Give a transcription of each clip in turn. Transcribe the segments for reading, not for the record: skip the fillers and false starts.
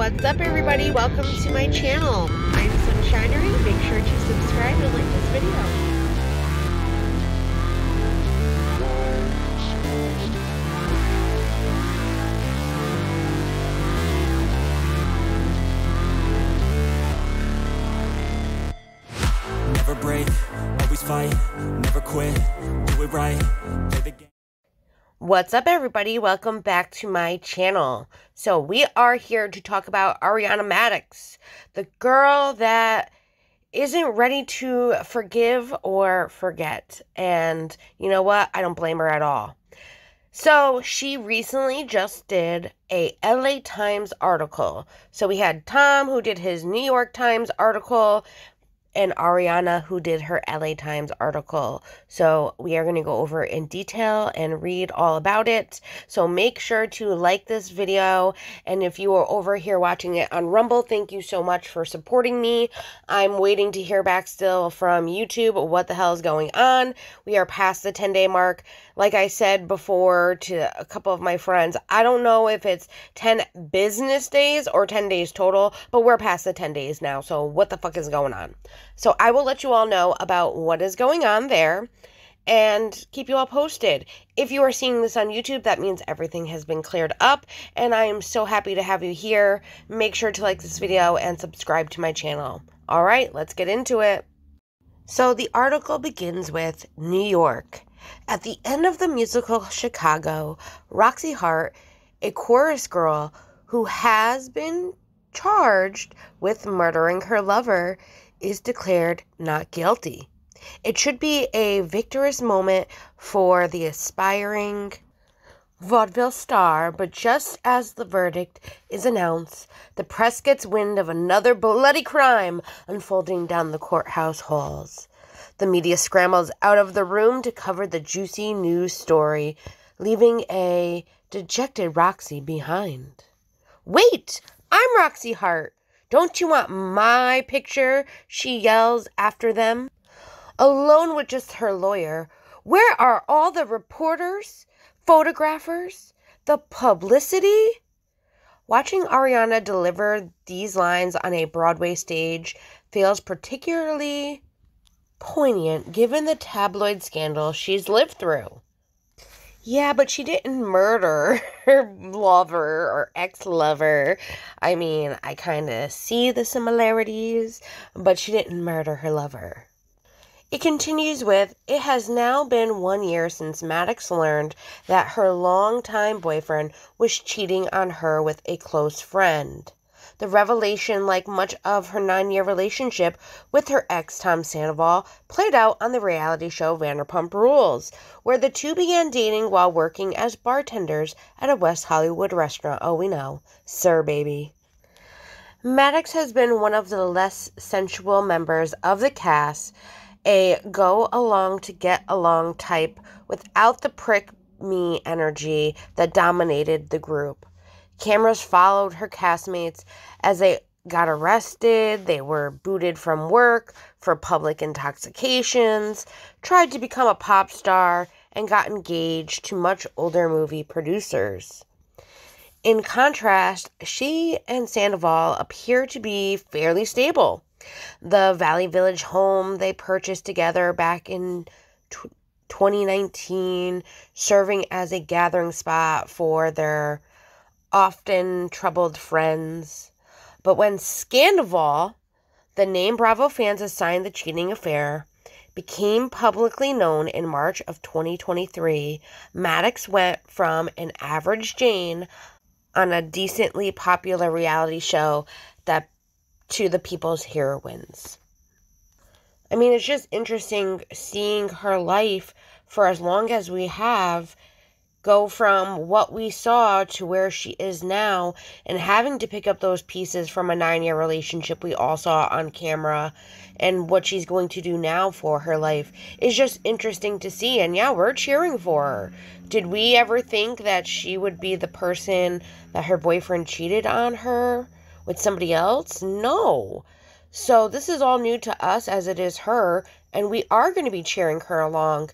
What's up, everybody? Welcome to my channel. I'm Sunshinery. Make sure to subscribe and like this video. Never break, always fight, never quit, do it right, play the game. What's up, everybody? Welcome back to my channel. So we are here to talk about Ariana Madix, the girl that isn't ready to forgive or forget. And you know what? I don't blame her at all. So she recently just did a LA Times article. So we had Tom, who did his New York Times article, and Ariana, who did her LA Times article. So we are going to go over in detail and read all about it. So make sure to like this video. And if you are over here watching it on Rumble, thank you so much for supporting me. I'm waiting to hear back still from YouTube what the hell is going on. We are past the 10-day mark. Like I said before to a couple of my friends, I don't know if it's 10 business days or 10 days total, but we're past the 10 days now. So what the fuck is going on? So I will let you all know about what is going on there and keep you all posted. If you are seeing this on YouTube, that means everything has been cleared up, and I am so happy to have you here. Make sure to like this video and subscribe to my channel. All right, let's get into it. So the article begins with New York. At the end of the musical Chicago, Roxy Hart, a chorus girl who has been charged with murdering her lover, is declared not guilty. It should be a victorious moment for the aspiring vaudeville star, but just as the verdict is announced, the press gets wind of another bloody crime unfolding down the courthouse halls. The media scrambles out of the room to cover the juicy news story, leaving a dejected Roxy behind. "Wait! I'm Roxy Hart! Don't you want my picture?" she yells after them. Alone with just her lawyer, where are all the reporters, photographers, the publicity? Watching Ariana deliver these lines on a Broadway stage feels particularly poignant given the tabloid scandal she's lived through. Yeah, but she didn't murder her lover or ex-lover. I mean, I kind of see the similarities, but she didn't murder her lover. It continues with, it has now been 1 year since Madix learned that her longtime boyfriend was cheating on her with a close friend. The revelation, like much of her 9-year relationship with her ex, Tom Sandoval, played out on the reality show Vanderpump Rules, where the two began dating while working as bartenders at a West Hollywood restaurant. Oh, we know. Sir, baby. Madix has been one of the less sensual members of the cast, a go-along-to-get-along type without the prick-me energy that dominated the group. Cameras followed her castmates as they got arrested, they were booted from work for public intoxications, tried to become a pop star, and got engaged to much older movie producers. In contrast, she and Sandoval appear to be fairly stable. The Valley Village home they purchased together back in 2019, serving as a gathering spot for their often troubled friends. But when Scandoval, the name Bravo fans assigned the cheating affair, became publicly known in March of 2023, Madix went from an average Jane on a decently popular reality show to the people's heroines. I mean, it's just interesting seeing her life for as long as we have go from what we saw to where she is now, and having to pick up those pieces from a 9-year relationship we all saw on camera, and what she's going to do now for her life is just interesting to see. And yeah, we're cheering for her. Did we ever think that she would be the person that her boyfriend cheated on her with somebody else? No. So this is all new to us as it is her, and we are going to be cheering her along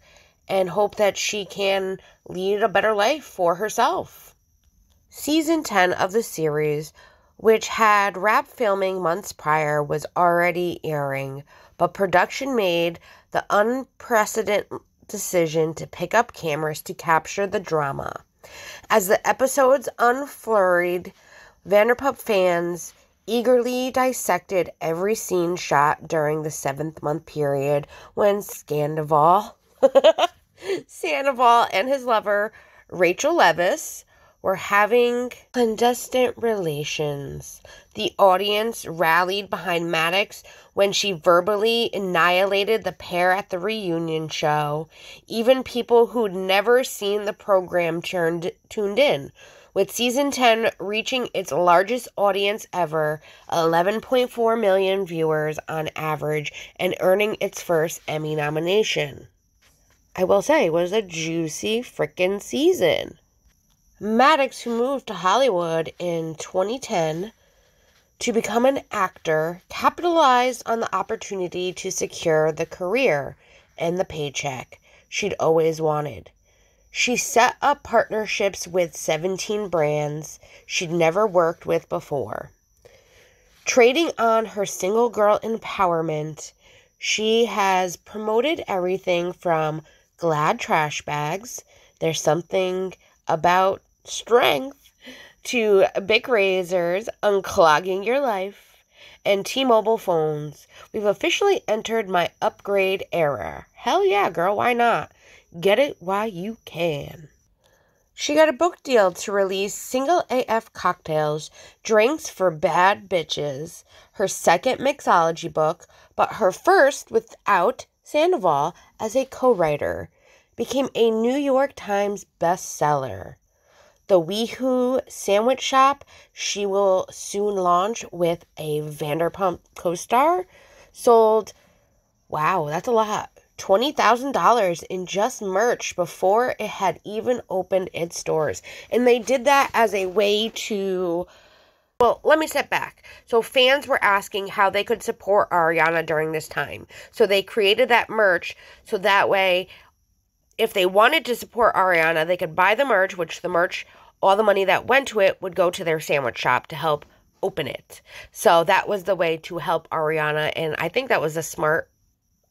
and hope that she can lead a better life for herself. Season 10 of the series which had wrapped filming months prior, was already airing, but production made the unprecedented decision to pick up cameras to capture the drama. As the episodes unfurled, Vanderpump fans eagerly dissected every scene shot during the 7-month period when Scandoval and his lover, Rachel Leviss, were having clandestine relations. The audience rallied behind Madix when she verbally annihilated the pair at the reunion show. Even people who'd never seen the program tuned in, with season 10 reaching its largest audience ever, 11.4 million viewers on average, and earning its first Emmy nomination. I will say, it was a juicy frickin' season. Madix, who moved to Hollywood in 2010 to become an actor, capitalized on the opportunity to secure the career and the paycheck she'd always wanted. She set up partnerships with 17 brands she'd never worked with before. Trading on her single girl empowerment, she has promoted everything from Glad trash bags, there's something about strength, to Bic razors, unclogging your life, and T-Mobile phones. We've officially entered my upgrade era. Hell yeah, girl, why not? Get it while you can. She got a book deal to release Single AF Cocktails, Drinks for Bad Bitches, her second mixology book, but her first without Sandoval as a co-writer. Became a New York Times bestseller. The WeHo sandwich shop she will soon launch with a Vanderpump co-star sold, wow, that's a lot, $20,000 in just merch before it had even opened its doors. And they did that as a way to, well, let me step back. So fans were asking how they could support Ariana during this time. So they created that merch so that way, if they wanted to support Ariana, they could buy the merch, which the merch, all the money that went to it would go to their sandwich shop to help open it. So that was the way to help Ariana, and I think that was a smart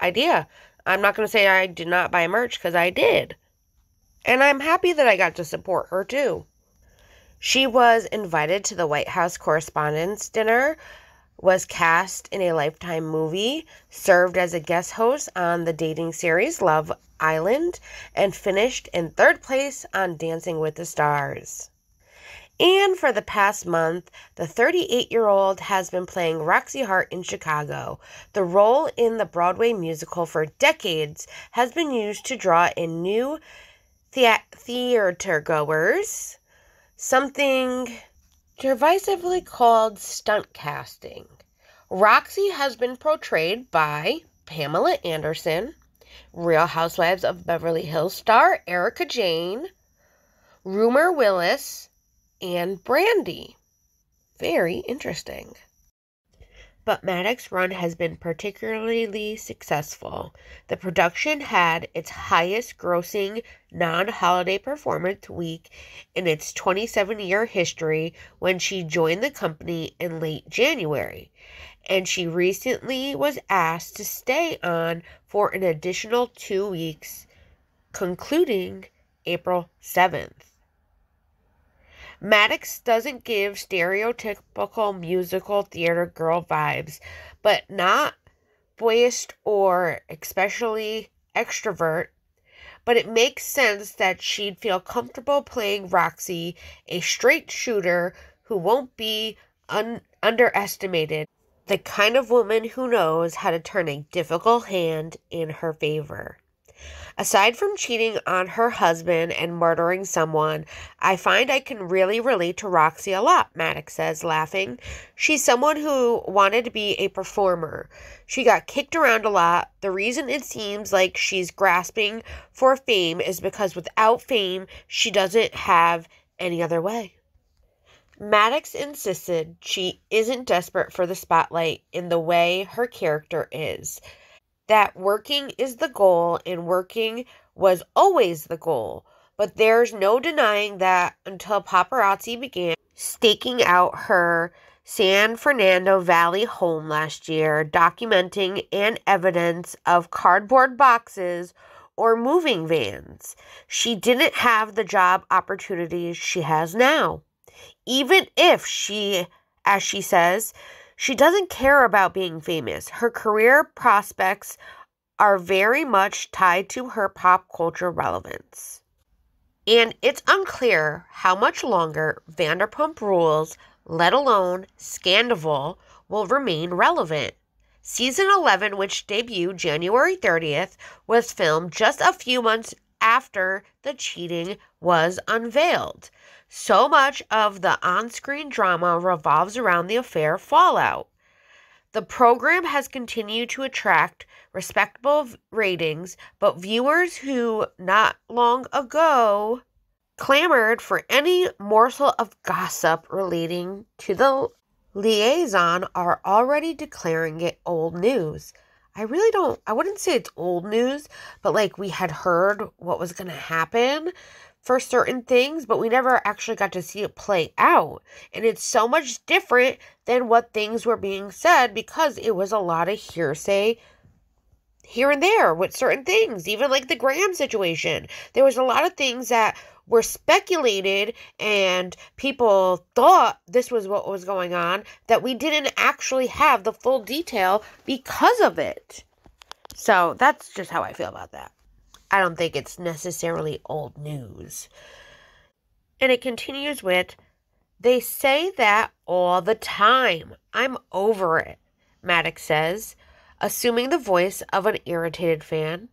idea. I'm not going to say I did not buy merch, because I did. And I'm happy that I got to support her too. She was invited to the White House Correspondents' Dinner, was cast in a Lifetime movie, served as a guest host on the dating series Love Island, and finished in 3rd place on Dancing with the Stars. And for the past month, the 38-year-old has been playing Roxy Hart in Chicago. The role in the Broadway musical for decades has been used to draw in new theatergoers, something derisively called stunt casting. Roxy has been portrayed by Pamela Anderson, Real Housewives of Beverly Hills star Erica Jane, Rumor Willis, and Brandy. Very interesting. But Madix's run has been particularly successful. The production had its highest grossing non-holiday performance week in its 27-year history when she joined the company in late January, and she recently was asked to stay on for an additional 2 weeks, concluding April 7th. Madix doesn't give stereotypical musical theater girl vibes, but not boyish or especially extrovert. But it makes sense that she'd feel comfortable playing Roxy, a straight shooter who won't be underestimated, the kind of woman who knows how to turn a difficult hand in her favor. Aside from cheating on her husband and murdering someone, I find I can really relate to Roxy a lot, Madix says, laughing. She's someone who wanted to be a performer. She got kicked around a lot. The reason it seems like she's grasping for fame is because without fame, she doesn't have any other way. Madix insisted she isn't desperate for the spotlight in the way her character is. That working is the goal, and working was always the goal. But there's no denying that until paparazzi began staking out her San Fernando Valley home last year, documenting and evidence of cardboard boxes or moving vans. She didn't have the job opportunities she has now. Even if she, as she says, she doesn't care about being famous. Her career prospects are very much tied to her pop culture relevance. And it's unclear how much longer Vanderpump Rules, let alone Scandoval, will remain relevant. Season 11, which debuted January 30th, was filmed just a few months after the cheating was unveiled. So much of the on-screen drama revolves around the affair fallout. The program has continued to attract respectable ratings, but viewers who not long ago clamored for any morsel of gossip relating to the liaison are already declaring it old news. I wouldn't say it's old news, but like we had heard what was going to happen for certain things, but we never actually got to see it play out. And it's so much different than what things were being said because it was a lot of hearsay here and there with certain things, even like the Graham situation. There was a lot of things that were speculated and people thought this was what was going on that we didn't actually have the full detail because of it. So that's just how I feel about that. I don't think it's necessarily old news. And it continues with, they say that all the time. I'm over it, Madix says, assuming the voice of an irritated fan.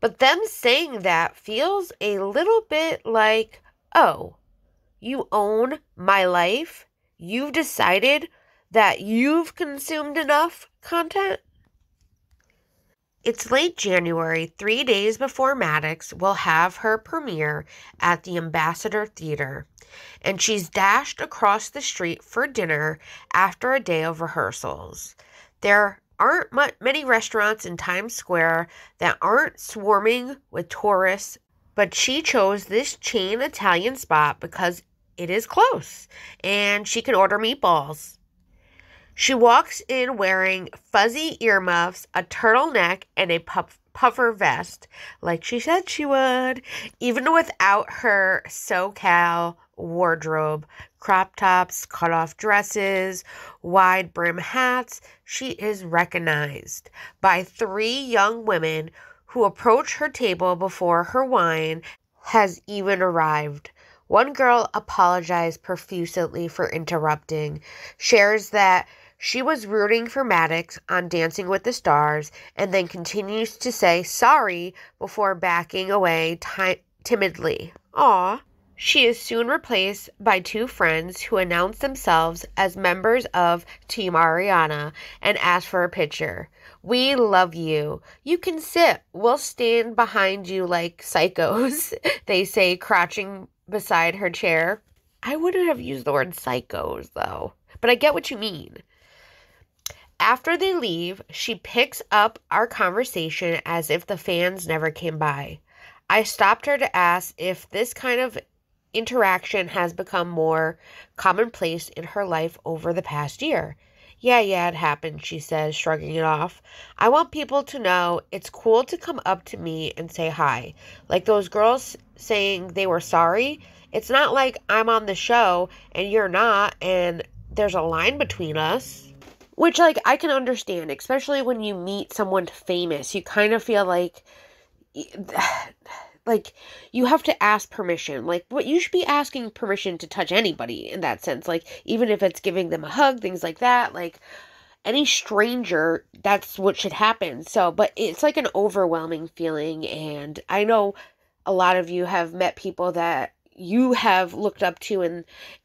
But them saying that feels a little bit like, oh, you own my life? You've decided that you've consumed enough content? It's late January, 3 days before Madix will have her premiere at the Ambassador Theater, and she's dashed across the street for dinner after a day of rehearsals. There aren't many restaurants in Times Square that aren't swarming with tourists, but she chose this chain Italian spot because it is close, and she can order meatballs. She walks in wearing fuzzy earmuffs, a turtleneck, and a puffer vest, like she said she would. Even without her SoCal wardrobe, crop tops, cut-off dresses, wide brim hats, she is recognized by 3 young women who approach her table before her wine has even arrived. One girl apologized profusely for interrupting, shares that she was rooting for Madix on Dancing with the Stars, and then continues to say sorry before backing away timidly. Aw. She is soon replaced by 2 friends who announce themselves as members of Team Ariana and ask for a picture. We love you. You can sit. We'll stand behind you like psychos, they say, crouching beside her chair. I wouldn't have used the word psychos, though, but I get what you mean. After they leave, she picks up our conversation as if the fans never came by. I stopped her to ask if this kind of interaction has become more commonplace in her life over the past year. Yeah, it happened, she says, shrugging it off. I want people to know it's cool to come up to me and say hi. Like those girls saying they were sorry. It's not like I'm on the show and you're not, and there's a line between us. Which, like, I can understand, especially when you meet someone famous. You kind of feel like you have to ask permission. Like, what you should be asking permission to touch anybody in that sense. Like, even if it's giving them a hug, things like that. Like, any stranger, that's what should happen. So, but it's like an overwhelming feeling. And I know a lot of you have met people that you have looked up to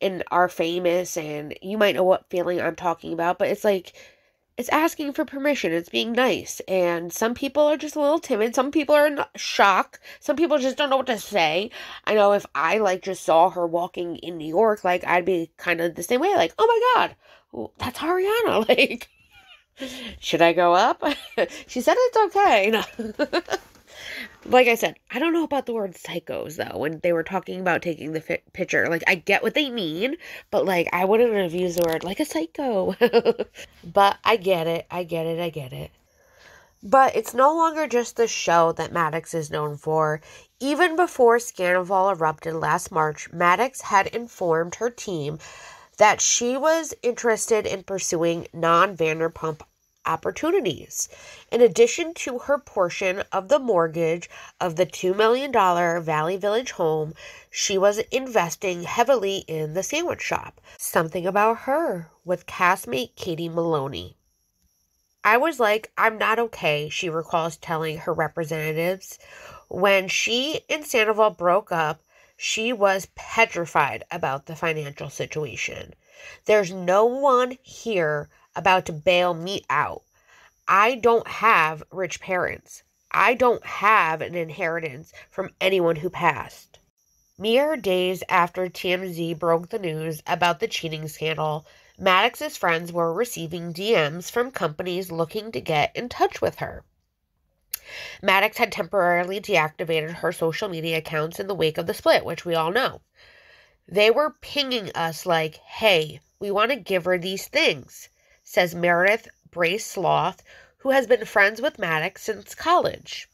and are famous, and you might know what feeling I'm talking about, but it's like, it's asking for permission, it's being nice, and some people are just a little timid, some people are in shock, some people just don't know what to say. I know if I, like, just saw her walking in New York, like, I'd be kind of the same way, like, oh my god, that's Ariana, like, should I go up? She said it's okay. No. Like I said, I don't know about the word psychos, though, when they were talking about taking the picture. Like, I get what they mean, but, like, I wouldn't have used the word like a psycho. But I get it. I get it. I get it. But it's no longer just the show that Madix is known for. Even before Scandoval erupted last March, Madix had informed her team that she was interested in pursuing non-Vanderpump opportunities. In addition to her portion of the mortgage of the $2 million Valley Village home, she was investing heavily in the sandwich shop. Something about her with castmate Katie Maloney. I was like, I'm not okay, she recalls telling her representatives. When she and Sandoval broke up, she was petrified about the financial situation. There's no one here about to bail me out. I don't have rich parents. I don't have an inheritance from anyone who passed. Mere days after TMZ broke the news about the cheating scandal, Madix's friends were receiving DMs from companies looking to get in touch with her. Madix had temporarily deactivated her social media accounts in the wake of the split, which we all know. They were pinging us like, hey, we want to give her these things, says Meredith Brace Sloth, who has been friends with Madix since college.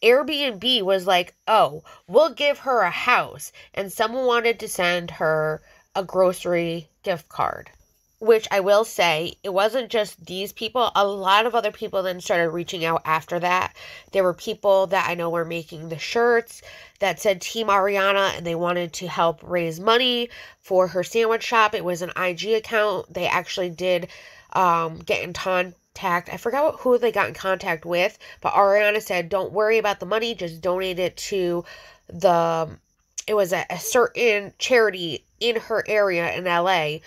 Airbnb was like, oh, we'll give her a house, and someone wanted to send her a grocery gift card. Which I will say, it wasn't just these people. A lot of other people then started reaching out after that. There were people that I know were making the shirts that said Team Ariana, and they wanted to help raise money for her sandwich shop. It was an IG account. They actually did get in contact. I forgot who they got in contact with, but Ariana said, don't worry about the money. Just donate it to it was a certain charity in her area in LA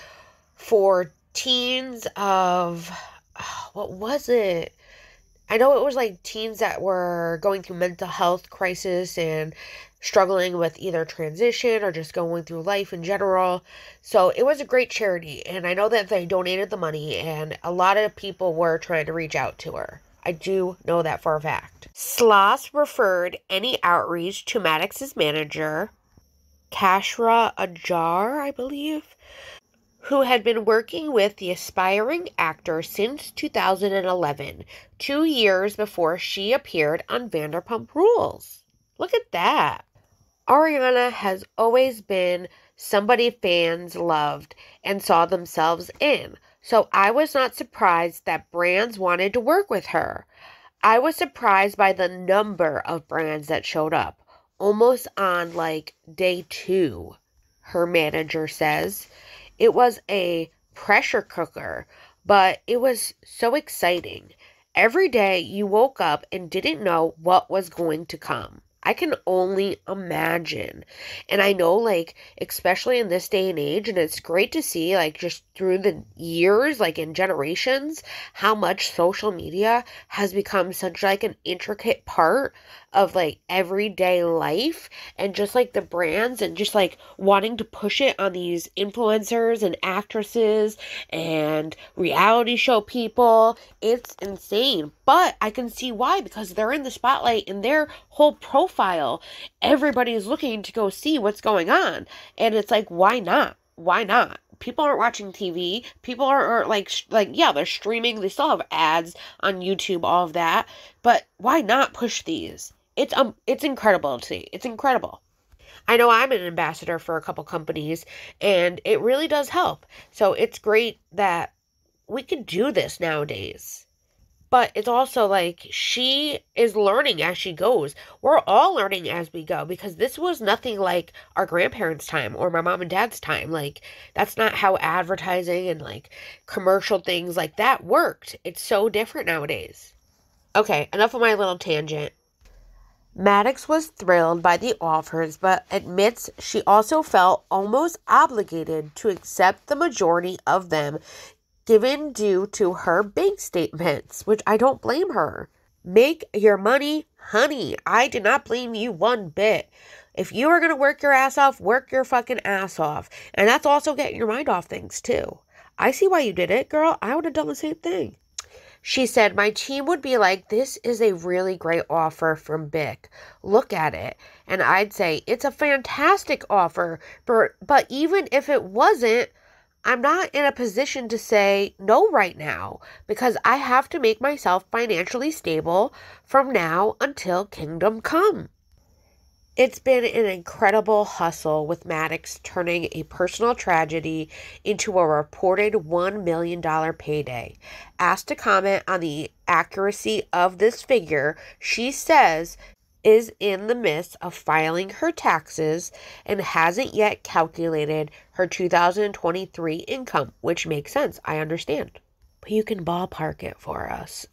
for teens of, what was it? I know it was like teens that were going through mental health crisis and struggling with either transition or just going through life in general. So it was a great charity, and I know that they donated the money, and a lot of people were trying to reach out to her. I do know that for a fact. Sloss referred any outreach to Madix's manager, Kashra Ajar, I believe, who had been working with the aspiring actor since 2011, 2 years before she appeared on Vanderpump Rules. Look at that. Ariana has always been somebody fans loved and saw themselves in, so I was not surprised that brands wanted to work with her. I was surprised by the number of brands that showed up, almost on like day 2, her manager says. It was a pressure cooker, but it was so exciting. Every day you woke up and didn't know what was going to come. I can only imagine. And I know, like, especially in this day and age, and it's great to see, like, just through the years, like, in generations, how much social media has become such, like, an intricate part of, like, everyday life, and just, like, the brands, and just, like, wanting to push it on these influencers and actresses and reality show people. It's insane. But I can see why, because they're in the spotlight, and their whole profile, everybody is looking to go see what's going on. And it's like, why not? Why not? People aren't watching TV. People aren't yeah, they're streaming. They still have ads on YouTube, all of that. But why not push these? It's incredible to see. It's incredible. I know I'm an ambassador for a couple companies, and it really does help. So it's great that we can do this nowadays. But it's also like she is learning as she goes. We're all learning as we go, because this was nothing like our grandparents' time or my mom and dad's time. Like, that's not how advertising and like commercial things like that worked. It's so different nowadays. Okay, enough of my little tangent. Madix was thrilled by the offers, but admits she also felt almost obligated to accept the majority of them, given due to her bank statements, which I don't blame her. Make your money, honey. I do not blame you one bit. If you are going to work your ass off, work your fucking ass off. And that's also getting your mind off things, too. I see why you did it, girl. I would have done the same thing. She said, my team would be like, this is a really great offer from Bic. Look at it. And I'd say, it's a fantastic offer. But even if it wasn't, I'm not in a position to say no right now because I have to make myself financially stable from now until Kingdom Come. It's been an incredible hustle with Madix turning a personal tragedy into a reported $1 million payday. Asked to comment on the accuracy of this figure, she says is in the midst of filing her taxes and hasn't yet calculated her 2023 income, which makes sense. I understand. But you can ballpark it for us.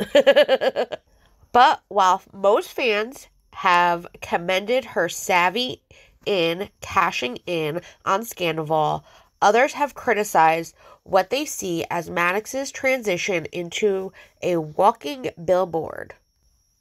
But while most fans have commended her savvy in cashing in on Scandoval, others have criticized what they see as Madix's transition into a walking billboard.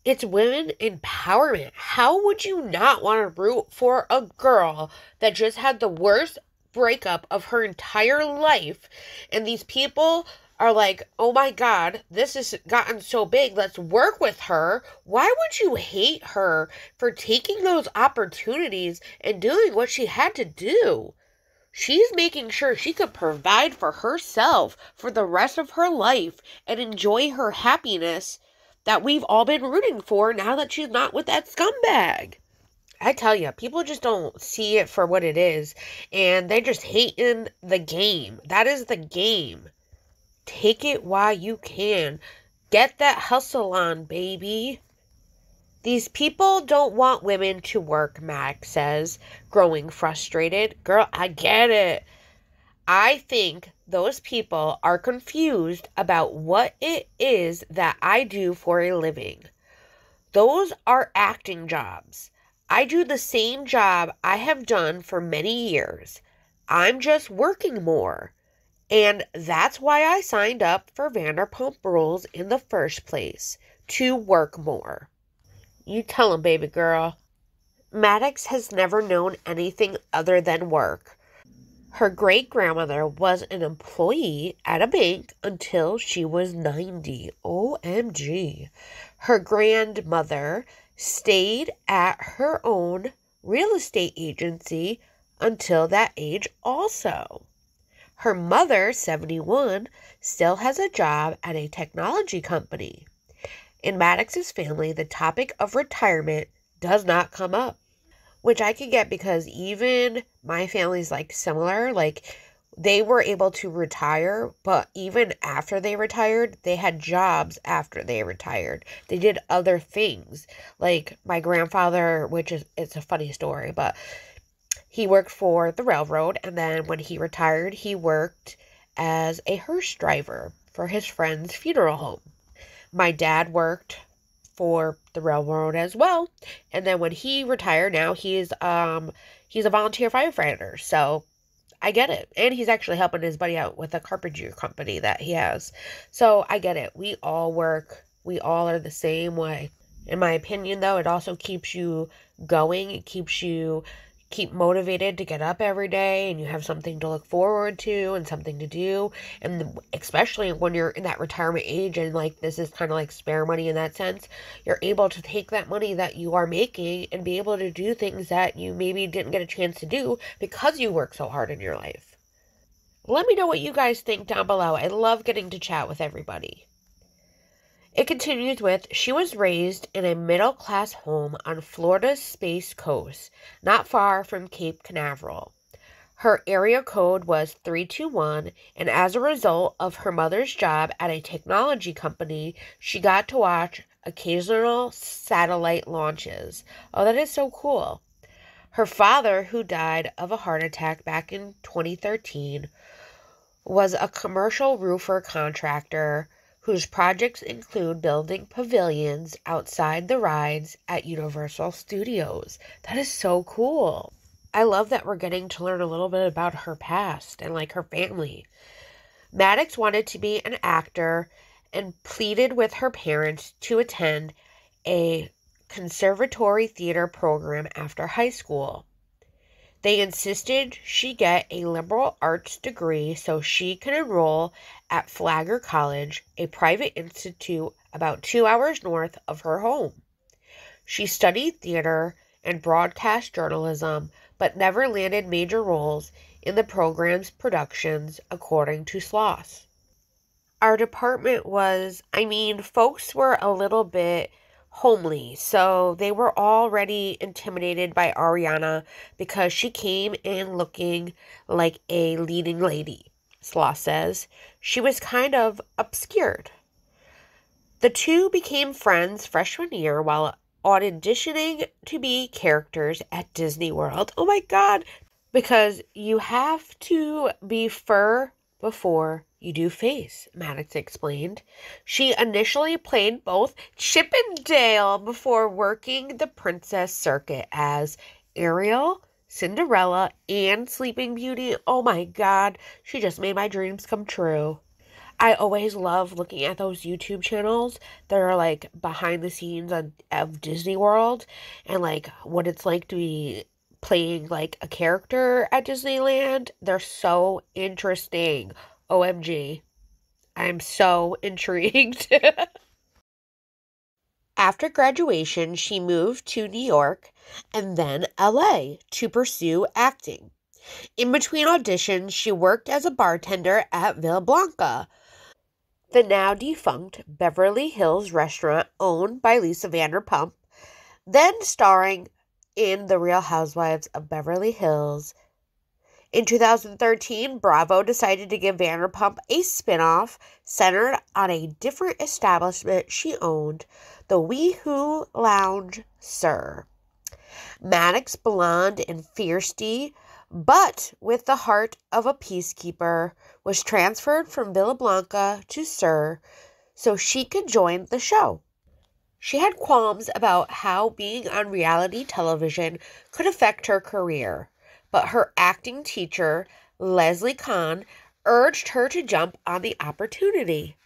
It's women empowerment. How would you not want to root for a girl that just had the worst breakup of her entire life, and these people are like, oh my God, this has gotten so big, let's work with her? Why would you hate her for taking those opportunities and doing what she had to do? She's making sure she could provide for herself for the rest of her life and enjoy her happiness that we've all been rooting for now that she's not with that scumbag. I tell you, people just don't see it for what it is, and they're just hating the game. That is the game. Take it while you can. Get that hustle on, baby. These people don't want women to work, Madix says, growing frustrated. Girl, I get it. I think those people are confused about what it is that I do for a living. Those are acting jobs. I do the same job I have done for many years. I'm just working more. And that's why I signed up for Vanderpump Rules in the first place, to work more. You tell him, baby girl. Madix has never known anything other than work. Her great-grandmother was an employee at a bank until she was 90. OMG. Her grandmother stayed at her own real estate agency until that age also. Her mother, 71, still has a job at a technology company. In Madix's family, the topic of retirement does not come up, which I can get because even my family's like similar. Like, they were able to retire, but even after they retired, they had jobs after they retired. They did other things. Like my grandfather, it's a funny story, but he worked for the railroad, and then when he retired, he worked as a hearse driver for his friend's funeral home. My dad worked for the railroad as well, and then when he retired, now he's a volunteer firefighter, so I get it. And he's actually helping his buddy out with a carpentry company that he has. So I get it. We all work. We all are the same way. In my opinion, though, it also keeps you going. It keeps you motivated to get up every day, and you have something to look forward to and something to do. And especially when you're in that retirement age, and like this is kind of like spare money in that sense, you're able to take that money that you are making and be able to do things that you maybe didn't get a chance to do because you work so hard in your life. Let me know what you guys think down below. I love getting to chat with everybody. It continues with, she was raised in a middle-class home on Florida's Space Coast, not far from Cape Canaveral. Her area code was 321, and as a result of her mother's job at a technology company, she got to watch occasional satellite launches. Oh, that is so cool. Her father, who died of a heart attack back in 2013, was a commercial roofer contractor whose projects include building pavilions outside the rides at Universal Studios. That is so cool. I love that we're getting to learn a little bit about her past and like her family. Madix wanted to be an actor and pleaded with her parents to attend a conservatory theater program after high school. They insisted she get a liberal arts degree so she could enroll at Flagler College, a private institute about 2 hours north of her home. She studied theater and broadcast journalism, but never landed major roles in the program's productions, according to Sloss. Our department was, folks were a little bit homely, so they were already intimidated by Ariana because she came in looking like a leading lady, Sloss says. She was kind of obscured. The two became friends freshman year while auditioning to be characters at Disney World. Oh my God! Because you have to be fur before you do face, Madix explained. She initially played both Chip and Dale before working the princess circuit as Ariel, Cinderella, and Sleeping Beauty. Oh my God, she just made my dreams come true. I always love looking at those YouTube channels that are like behind the scenes of Disney World and like what it's like to be playing like a character at Disneyland. They're so interesting. OMG. I'm so intrigued. After graduation, she moved to New York and then LA to pursue acting. In between auditions, she worked as a bartender at Villa Blanca, the now defunct Beverly Hills restaurant owned by Lisa Vanderpump, then starring in The Real Housewives of Beverly Hills. In 2013, Bravo decided to give Vanderpump a spin-off centered on a different establishment she owned, the WeHo Lounge Sir. Madix, blonde and fiercey, but with the heart of a peacekeeper, was transferred from Villa Blanca to Sir so she could join the show. She had qualms about how being on reality television could affect her career, but her acting teacher, Leslie Kahn, urged her to jump on the opportunity.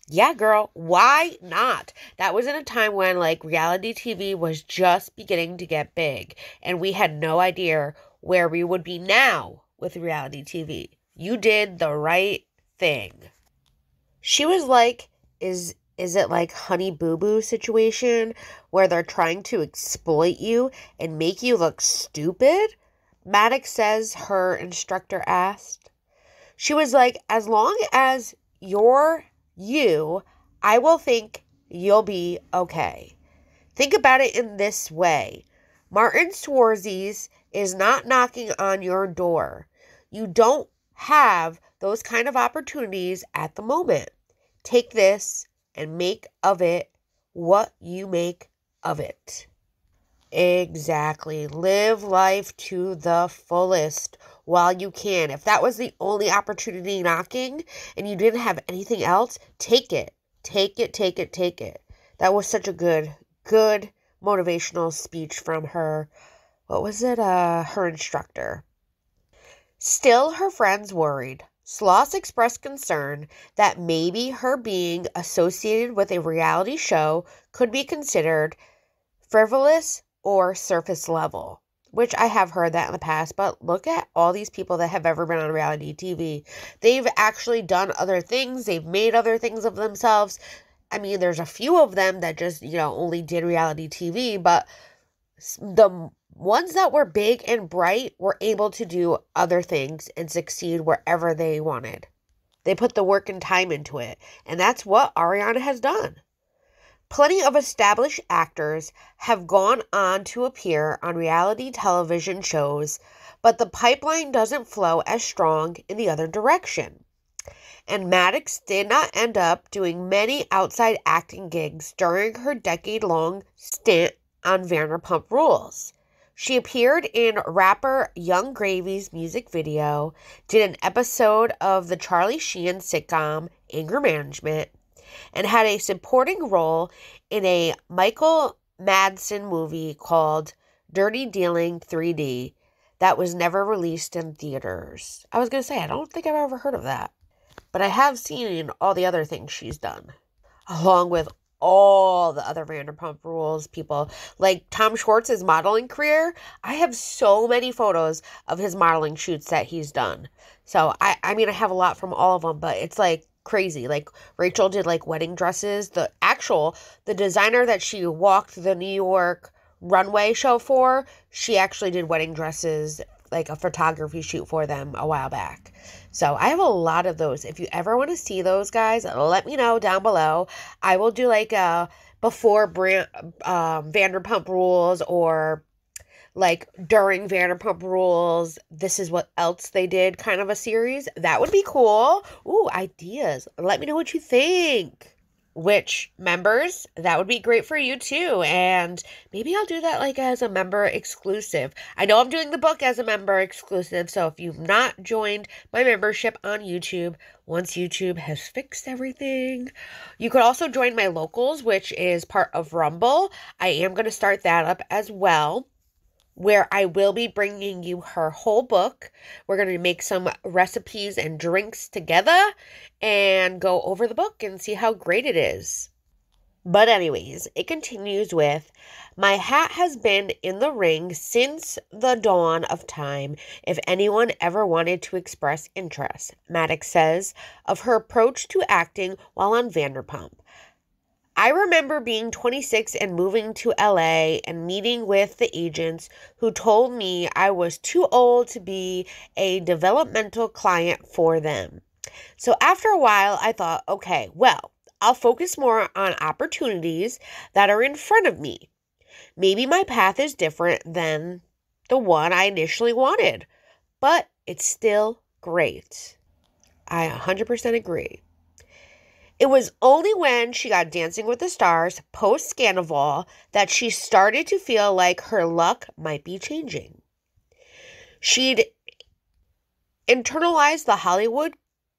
Yeah, girl, why not? That was in a time when reality TV was just beginning to get big, and we had no idea where we would be now with reality TV. You did the right thing. She was like, is it like Honey Boo Boo situation where they're trying to exploit you and make you look stupid? Madix says her instructor asked. She was like, as long as you're you, I will think you'll be okay. Think about it in this way. Martin Scorsese's is not knocking on your door. You don't have those kind of opportunities at the moment. Take this and make of it what you make of it. Exactly. Live life to the fullest while you can. If that was the only opportunity knocking and you didn't have anything else, take it. Take it, take it, take it. That was such a good motivational speech from her. What was it? Her instructor. Still, her friends worried. Sloss expressed concern that maybe her being associated with a reality show could be considered frivolous or surface level, which I have heard that in the past, but look at all these people that have ever been on reality TV. They've actually done other things. They've made other things of themselves. I mean, there's a few of them that just, only did reality TV, but the ones that were big and bright were able to do other things and succeed wherever they wanted. They put the work and time into it, and that's what Ariana has done. Plenty of established actors have gone on to appear on reality television shows, but the pipeline doesn't flow as strong in the other direction. And Madix did not end up doing many outside acting gigs during her decade-long stint on Vanderpump Rules. She appeared in rapper Young Gravy's music video, did an episode of the Charlie Sheen sitcom Anger Management, and had a supporting role in a Michael Madsen movie called Dirty Dealing 3D that was never released in theaters. I was going to say, I don't think I've ever heard of that, but I have seen all the other things she's done, along with all the other Vanderpump Rules people. Like Tom Schwartz's modeling career, I have so many photos of his modeling shoots that he's done. So I mean, I have a lot from all of them, but it's like crazy. Like Rachel did like wedding dresses. The designer that she walked the New York runway show for, she actually did wedding dresses, like a photography shoot for them a while back. So I have a lot of those. If you ever want to see those, guys, let me know down below. I will do like a before Vanderpump Rules, or like during Vanderpump Rules, this is what else they did kind of a series. That would be cool. Ooh, ideas. Let me know what you think. Which members, that would be great for you too. And maybe I'll do that like as a member exclusive. I know I'm doing the book as a member exclusive, so if you've not joined my membership on YouTube, once YouTube has fixed everything, you could also join my locals, which is part of Rumble. I am going to start that up as well, where I will be bringing you her whole book. We're going to make some recipes and drinks together and go over the book and see how great it is. But anyways, it continues with, my hat has been in the ring since the dawn of time, if anyone ever wanted to express interest, Madix says of her approach to acting while on Vanderpump. I remember being 26 and moving to LA and meeting with the agents who told me I was too old to be a developmental client for them. So after a while, I thought, okay, well, I'll focus more on opportunities that are in front of me. Maybe my path is different than the one I initially wanted, but it's still great. I 100% agree. It was only when she got Dancing with the Stars post Scandoval that she started to feel like her luck might be changing. She'd internalized the Hollywood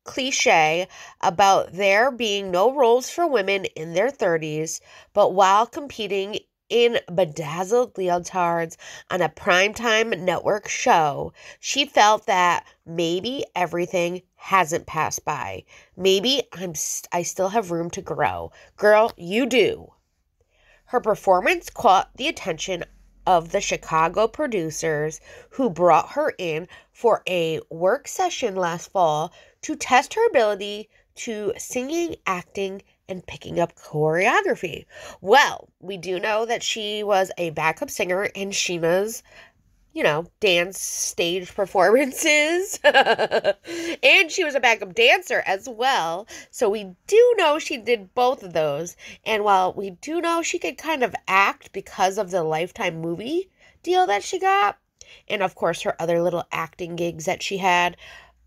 cliche about there being no roles for women in their 30s, but while competing in bedazzled leotards on a primetime network show, she felt that maybe everything hasn't passed by. Maybe I still have room to grow. Girl, you do. Her performance caught the attention of the Chicago producers, who brought her in for a work session last fall to test her ability to singing, acting, and picking up choreography. Well, we do know that she was a backup singer in Sheena's, dance stage performances. And she was a backup dancer as well. So we do know she did both of those. And while we do know she could kind of act because of the Lifetime movie deal that she got, and of course her other little acting gigs that she had,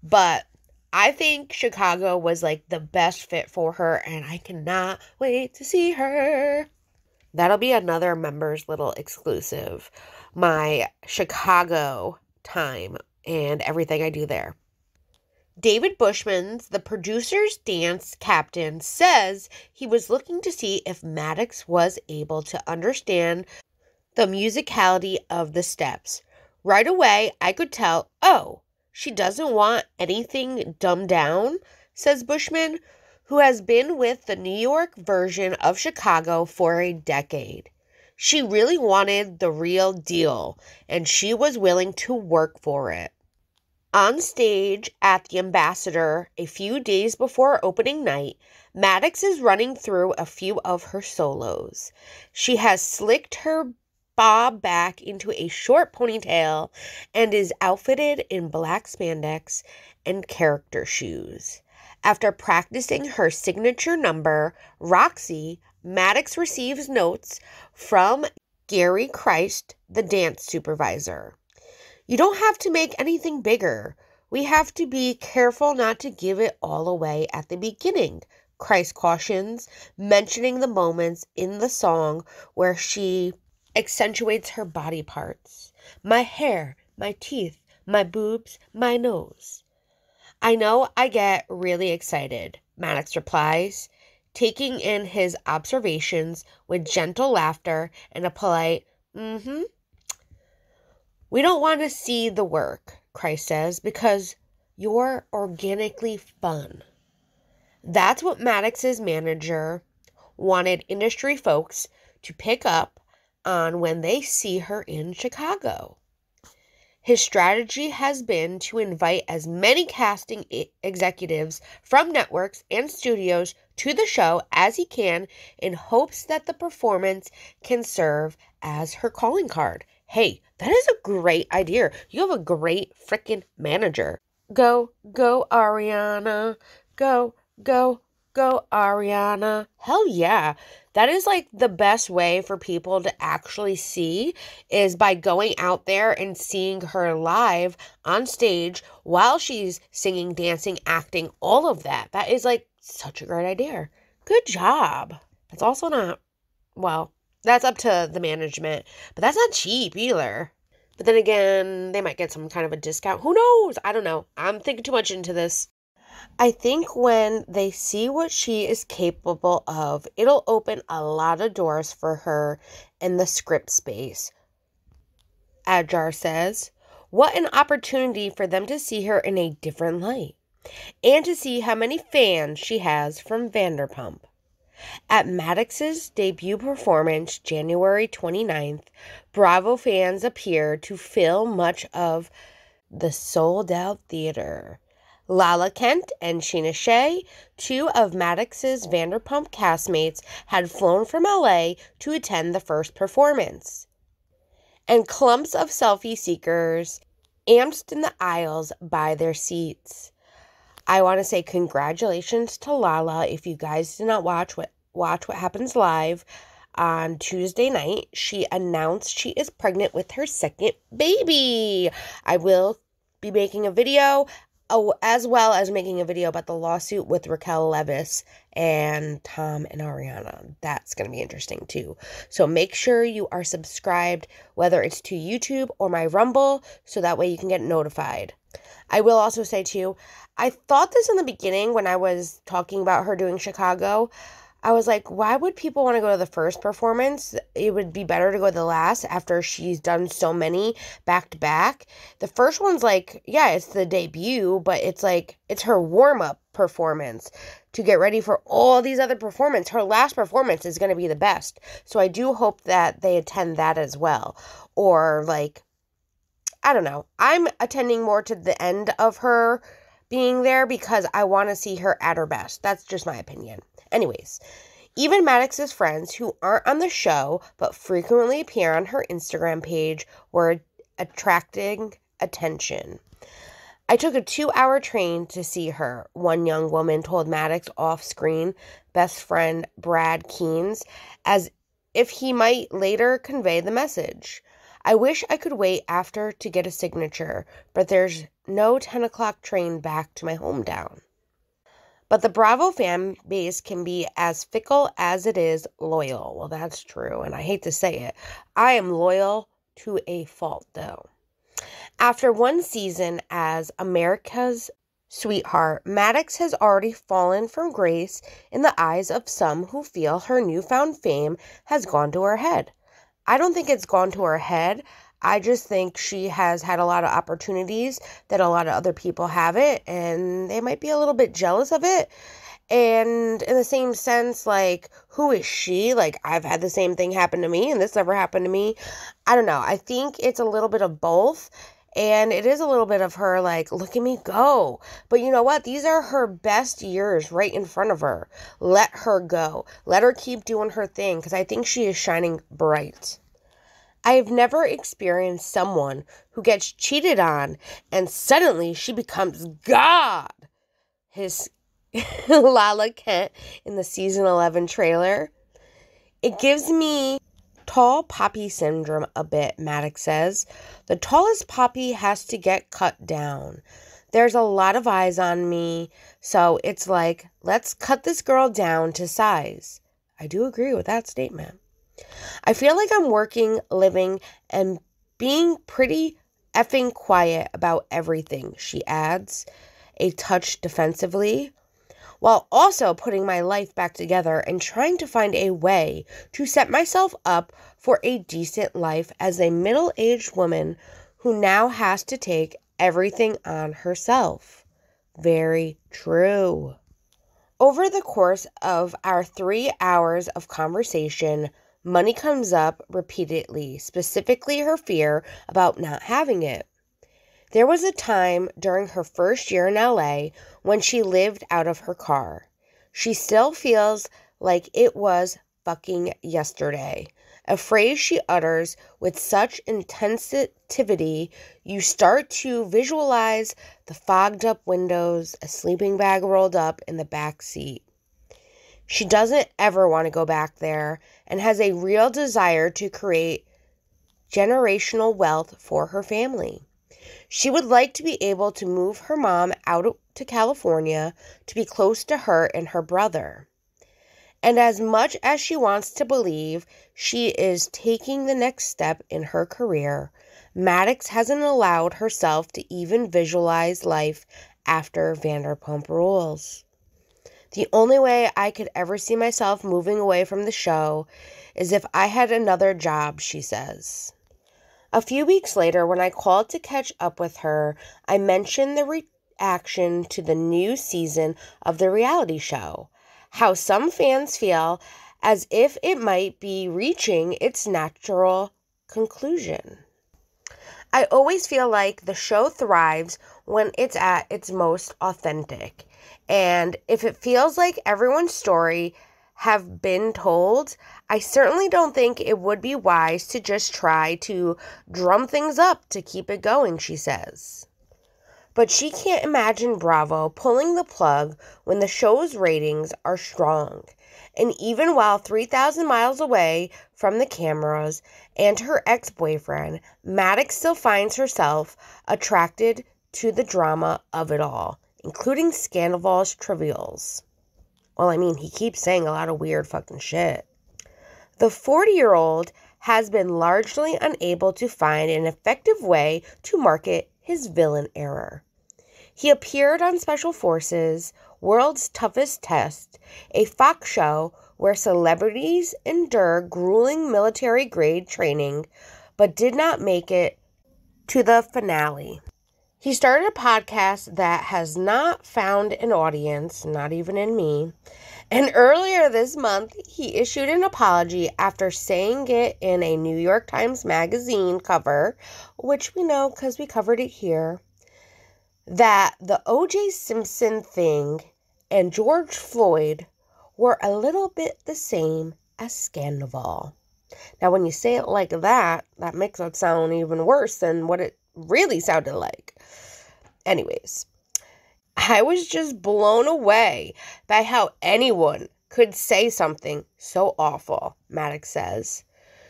but I think Chicago was like the best fit for her, and I cannot wait to see her. That'll be another members little exclusive. My Chicago time and everything I do there. David Bushman's, the producer's dance captain, says he was looking to see if Madix was able to understand the musicality of the steps. Right away, I could tell, oh, she doesn't want anything dumbed down, says Bushman, who has been with the New York version of Chicago for a decade. She really wanted the real deal, and she was willing to work for it. On stage at the Ambassador a few days before opening night, Madix is running through a few of her solos. She has slicked her bob back into a short ponytail and is outfitted in black spandex and character shoes. After practicing her signature number, Roxy, Madix receives notes from Gary Christ, the dance supervisor. You don't have to make anything bigger. We have to be careful not to give it all away at the beginning, Christ cautions, mentioning the moments in the song where she accentuates her body parts. My hair, my teeth, my boobs, my nose. I know I get really excited, Madix replies, taking in his observations with gentle laughter and a polite, mm-hmm. We don't want to see the work, Christ says, because you're organically fun. That's what Madix's manager, wanted industry folks to pick up on when they see her in Chicago. His strategy has been to invite as many casting executives from networks and studios to the show as he can in hopes that the performance can serve as her calling card. Hey, that is a great idea. You have a great freaking manager. Go, go, Ariana. Go, go, go, Ariana. Hell yeah. That is like the best way for people to actually see is by going out there and seeing her live on stage while she's singing, dancing, acting, all of that. That is like such a great idea. Good job. That's also not, well, that's up to the management, but that's not cheap either. But then again, they might get some kind of a discount. Who knows? I don't know. I'm thinking too much into this. I think when they see what she is capable of, it'll open a lot of doors for her in the script space. Adjar says, what an opportunity for them to see her in a different light and to see how many fans she has from Vanderpump. At Madix's debut performance, January 29th, Bravo fans appeared to fill much of the sold-out theater. Lala Kent and Sheena Shea, two of Madix's Vanderpump castmates, had flown from LA to attend the first performance. And clumps of selfie seekers amped in the aisles by their seats. I want to say congratulations to Lala. If you guys did not watch what happens live on Tuesday night, she announced she is pregnant with her second baby. I will be making a video, as well as making a video about the lawsuit with Raquel Leviss and Tom and Ariana. That's going to be interesting too. So make sure you are subscribed, whether it's to YouTube or my Rumble, so that way you can get notified. I will also say too, I thought this in the beginning when I was talking about her doing Chicago. I was like, why would people want to go to the first performance? It would be better to go to the last after she's done so many back to back. The first one's like, yeah, it's the debut, but it's like, it's her warm-up performance to get ready for all these other performances. Her last performance is going to be the best. So I do hope that they attend that as well. Or like, I don't know. I'm attending more to the end of her being there because I want to see her at her best. That's just my opinion. Anyways, even Madix's friends who aren't on the show but frequently appear on her Instagram page were attracting attention. I took a 2-hour train to see her, one young woman told Madix off-screen best friend Brad Keynes, as if he might later convey the message. I wish I could wait after to get a signature, but there's no 10 o'clock train back to my hometown. But the Bravo fan base can be as fickle as it is loyal. Well, that's true, and I hate to say it. I am loyal to a fault, though. After one season as America's sweetheart, Madix has already fallen from grace in the eyes of some who feel her newfound fame has gone to her head. I don't think it's gone to her head. I just think she has had a lot of opportunities that a lot of other people haven't, and they might be a little bit jealous of it. And in the same sense, like, who is she? Like, I've had the same thing happen to me, and this never happened to me. I don't know. I think it's a little bit of both, and it is a little bit of her, like, look at me go. But you know what? These are her best years right in front of her. Let her go. Let her keep doing her thing, because I think she is shining bright. I have never experienced someone who gets cheated on and suddenly she becomes God. His Lala Kent in the season 11 trailer. It gives me tall poppy syndrome a bit, Madix says. The tallest poppy has to get cut down. There's a lot of eyes on me, so it's like, let's cut this girl down to size. I do agree with that statement. I feel like I'm working, living, and being pretty effing quiet about everything, she adds, a touch defensively, while also putting my life back together and trying to find a way to set myself up for a decent life as a middle-aged woman who now has to take everything on herself. Very true. Over the course of our 3 hours of conversation, money comes up repeatedly, specifically her fear about not having it. There was a time during her first year in LA when she lived out of her car. She still feels like it was fucking yesterday, a phrase she utters with such intensity you start to visualize the fogged up windows, a sleeping bag rolled up in the back seat. She doesn't ever want to go back there and has a real desire to create generational wealth for her family. She would like to be able to move her mom out to California to be close to her and her brother. And as much as she wants to believe she is taking the next step in her career, Madix hasn't allowed herself to even visualize life after Vanderpump Rules. The only way I could ever see myself moving away from the show is if I had another job, she says. A few weeks later, when I called to catch up with her, I mentioned the reaction to the new season of the reality show. How some fans feel as if it might be reaching its natural conclusion. I always feel like the show thrives when it's at its most authentic. And if it feels like everyone's story have been told, I certainly don't think it would be wise to just try to drum things up to keep it going, she says. But she can't imagine Bravo pulling the plug when the show's ratings are strong. And even while 3,000 miles away from the cameras and her ex-boyfriend, Madix still finds herself attracted to the drama of it all, including Scandoval's trivials. Well, I mean, he keeps saying a lot of weird fucking shit. The 40-year-old has been largely unable to find an effective way to market his villain error. He appeared on Special Forces, World's Toughest Test, a Fox show where celebrities endure grueling military-grade training, but did not make it to the finale. He started a podcast that has not found an audience, not even in me, and earlier this month, he issued an apology after saying it in a New York Times Magazine cover, which we know because we covered it here, that the O.J. Simpson thing and George Floyd were a little bit the same as Scandoval. Now, when you say it like that, that makes it sound even worse than what it really sounded like. Anyways, I was just blown away by how anyone could say something so awful, Madix says.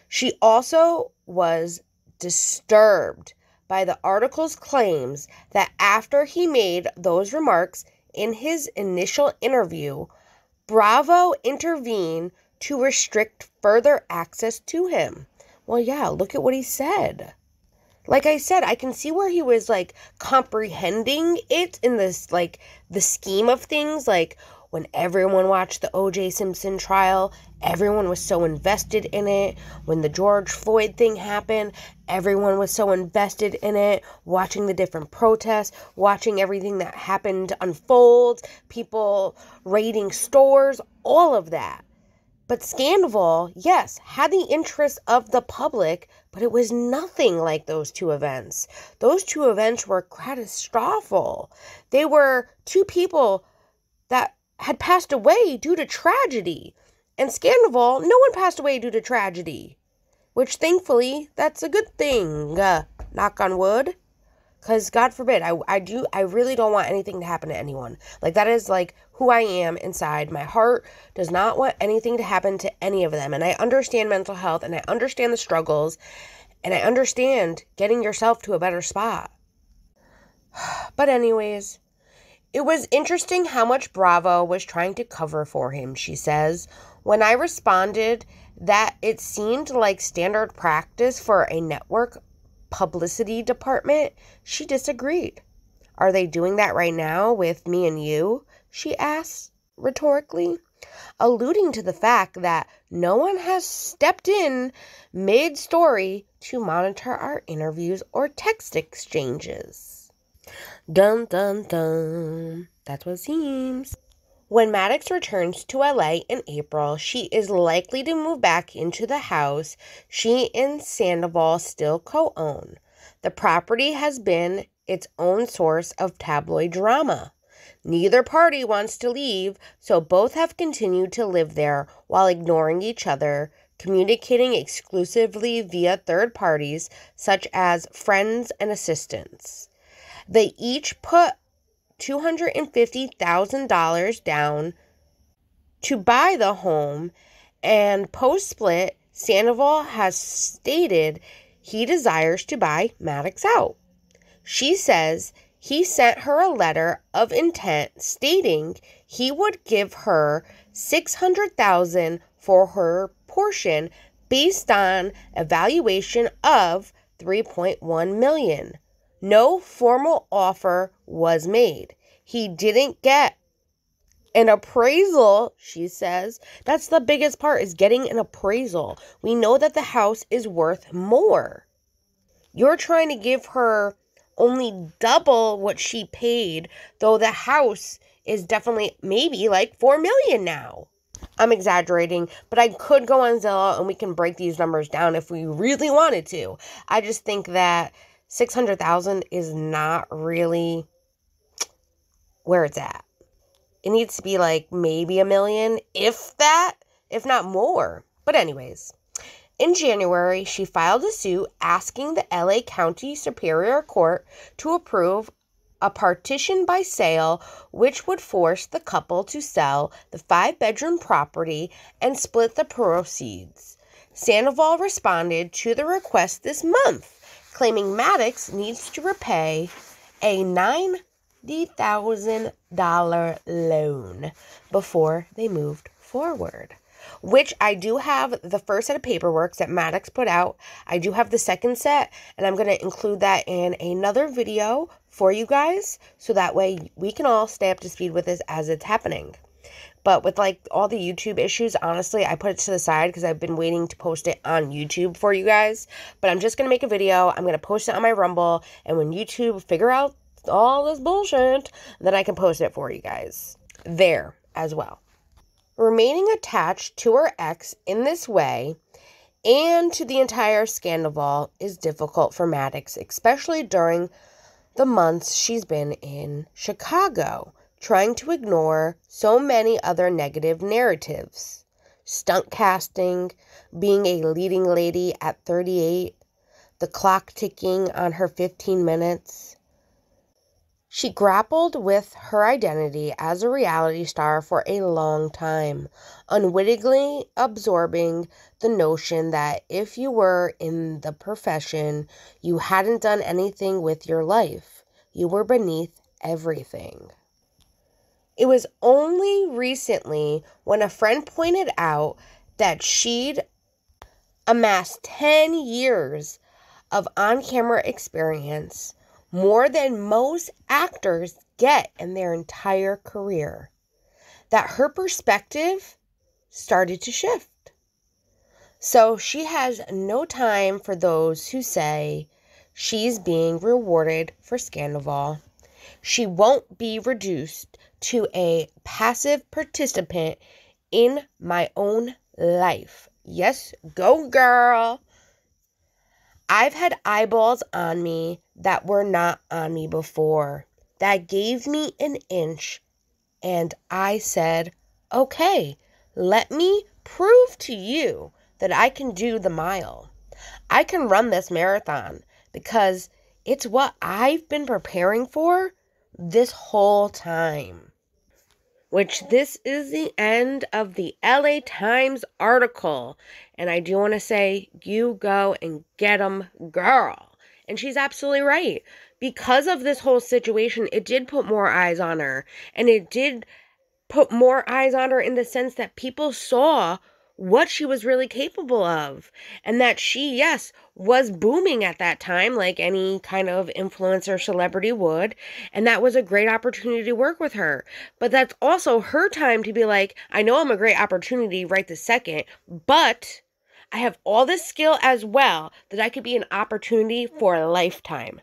She also was disturbed by the article's claims that after he made those remarks in his initial interview, Bravo intervened to restrict further access to him. Well, yeah, look at what he said. Like I said, I can see where he was, like, comprehending it in this, like, the scheme of things. Like, when everyone watched the O.J. Simpson trial, everyone was so invested in it. When the George Floyd thing happened, everyone was so invested in it. Watching the different protests, watching everything that happened unfold, people raiding stores, all of that. But Scandoval, yes, had the interest of the public, but it was nothing like those two events. Those two events were catastrophic. They were two people that had passed away due to tragedy. And Scandoval, no one passed away due to tragedy. Which, thankfully, that's a good thing. Knock on wood. Because, God forbid, I really don't want anything to happen to anyone. Like, that is, like, who I am inside. My heart does not want anything to happen to any of them. And I understand mental health, and I understand the struggles, and I understand getting yourself to a better spot. But anyways, it was interesting how much Bravo was trying to cover for him, she says. When I responded that it seemed like standard practice for a network publicity department, she disagreed. Are they doing that right now with me and you? She asked rhetorically, alluding to the fact that no one has stepped in mid-story to monitor our interviews or text exchanges. Dun dun dun. That's what it seems. When Madix returns to LA in April, she is likely to move back into the house she and Sandoval still co-own. The property has been its own source of tabloid drama. Neither party wants to leave, so both have continued to live there while ignoring each other, communicating exclusively via third parties such as friends and assistants. They each put $250,000 down to buy the home, and post-split, Sandoval has stated he desires to buy Madix out. She says he sent her a letter of intent stating he would give her $600,000 for her portion based on a valuation of $3.1 million. No formal offer was made. He didn't get an appraisal, she says. That's the biggest part, is getting an appraisal. We know that the house is worth more. You're trying to give her only double what she paid, though the house is definitely maybe like $4 million now. I'm exaggerating, but I could go on Zillow and we can break these numbers down if we really wanted to. I just think that $600,000 is not really where it's at. It needs to be like maybe $1 million, if that, if not more. But anyways, in January, she filed a suit asking the LA County Superior Court to approve a partition by sale, which would force the couple to sell the 5-bedroom property and split the proceeds. Sandoval responded to the request this month, claiming Madix needs to repay a $90,000 loan before they moved forward. Which I do have the first set of paperwork that Madix put out. I do have the second set, and I'm going to include that in another video for you guys, so that way we can all stay up to speed with this as it's happening. But with like all the YouTube issues, honestly, I put it to the side because I've been waiting to post it on YouTube for you guys. But I'm just going to make a video. I'm going to post it on my Rumble. And when YouTube figure out all this bullshit, then I can post it for you guys there as well. Remaining attached to her ex in this way and to the entire Scandoval is difficult for Madix, especially during the months she's been in Chicago, trying to ignore so many other negative narratives. Stunt casting, being a leading lady at 38, the clock ticking on her 15 minutes. She grappled with her identity as a reality star for a long time, unwittingly absorbing the notion that if you were in the profession, you hadn't done anything with your life. You were beneath everything. It was only recently when a friend pointed out that she'd amassed 10 years of on-camera experience, more than most actors get in their entire career, that her perspective started to shift. So she has no time for those who say she's being rewarded for Scandoval. She won't be reduced to a passive participant in my own life. Yes, go girl. I've had eyeballs on me that were not on me before, that gave me an inch, and I said, okay, let me prove to you that I can do the mile. I can run this marathon because it's what I've been preparing for this whole time. Which this is the end of the LA Times article. And I do want to say, you go and get 'em, girl. And she's absolutely right. Because of this whole situation, it did put more eyes on her. And it did put more eyes on her in the sense that people saw what she was really capable of. And that she, yes, was booming at that time like any kind of influencer celebrity would. And that was a great opportunity to work with her. But that's also her time to be like, I know I'm a great opportunity right this second, but I have all this skill as well that I could be an opportunity for a lifetime.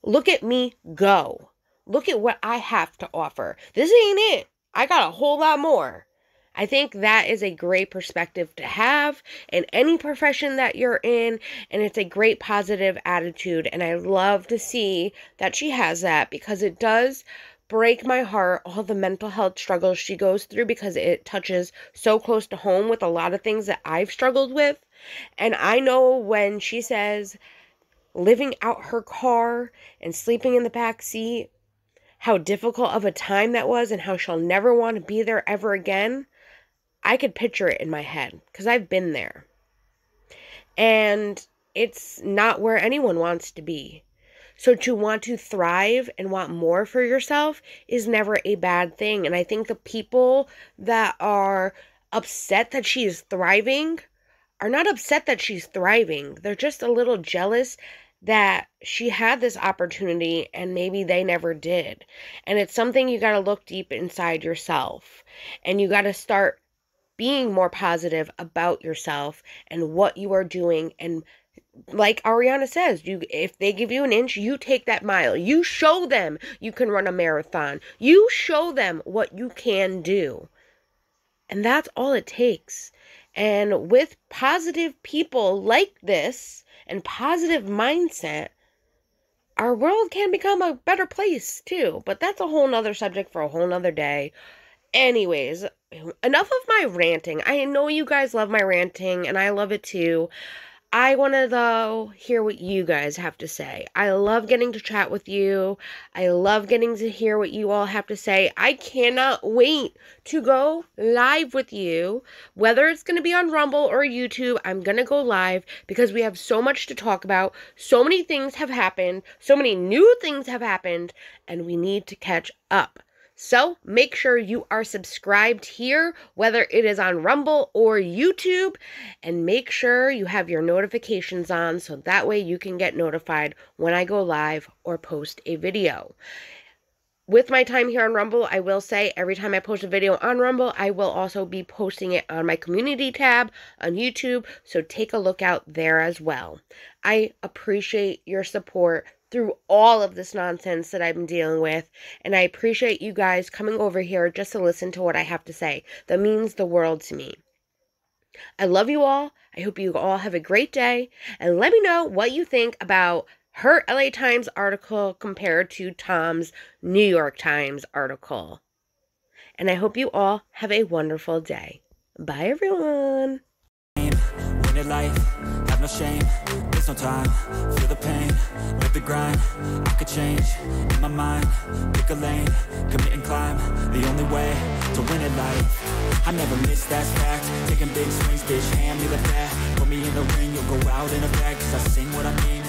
Look at me go. Look at what I have to offer. This ain't it. I got a whole lot more. I think that is a great perspective to have in any profession that you're in, and it's a great positive attitude, and I love to see that she has that, because it does break my heart, all the mental health struggles she goes through, because it touches so close to home with a lot of things that I've struggled with. And I know when she says living out her car and sleeping in the back seat, how difficult of a time that was and how she'll never want to be there ever again. I could picture it in my head because I've been there. And it's not where anyone wants to be. So to want to thrive and want more for yourself is never a bad thing. And I think the people that are upset that she is thriving are not upset that she's thriving. They're just a little jealous that she had this opportunity and maybe they never did. And it's something you got to look deep inside yourself. And you got to start being more positive about yourself and what you are doing. And like Ariana says, if they give you an inch, you take that mile. You show them you can run a marathon. You show them what you can do. And that's all it takes. And with positive people like this and positive mindset, our world can become a better place too. But that's a whole nother subject for a whole nother day. Anyways, enough of my ranting. I know you guys love my ranting, and I love it too. I want to, though, hear what you guys have to say. I love getting to chat with you. I love getting to hear what you all have to say. I cannot wait to go live with you. Whether it's going to be on Rumble or YouTube, I'm going to go live because we have so much to talk about. So many things have happened. So many new things have happened, and we need to catch up. So make sure you are subscribed here, whether it is on Rumble or YouTube, and make sure you have your notifications on so that way you can get notified when I go live or post a video. With my time here on Rumble, I will say every time I post a video on Rumble, I will also be posting it on my community tab on YouTube, so take a look out there as well. I appreciate your support through all of this nonsense that I've been dealing with, and I appreciate you guys coming over here just to listen to what I have to say. That means the world to me. I love you all. I hope you all have a great day, and let me know what you think about her LA Times article compared to Tom's New York Times article. And I hope you all have a wonderful day. Bye, everyone. Win it life, have no shame, there's no time, feel the pain, live the grind, I could change, in my mind, pick a lane, commit and climb, the only way to win it life, I never miss, that's fact, taking big swings, bitch, hand me the bat, put me in the ring, you'll go out in a bag, cause I sing what I mean,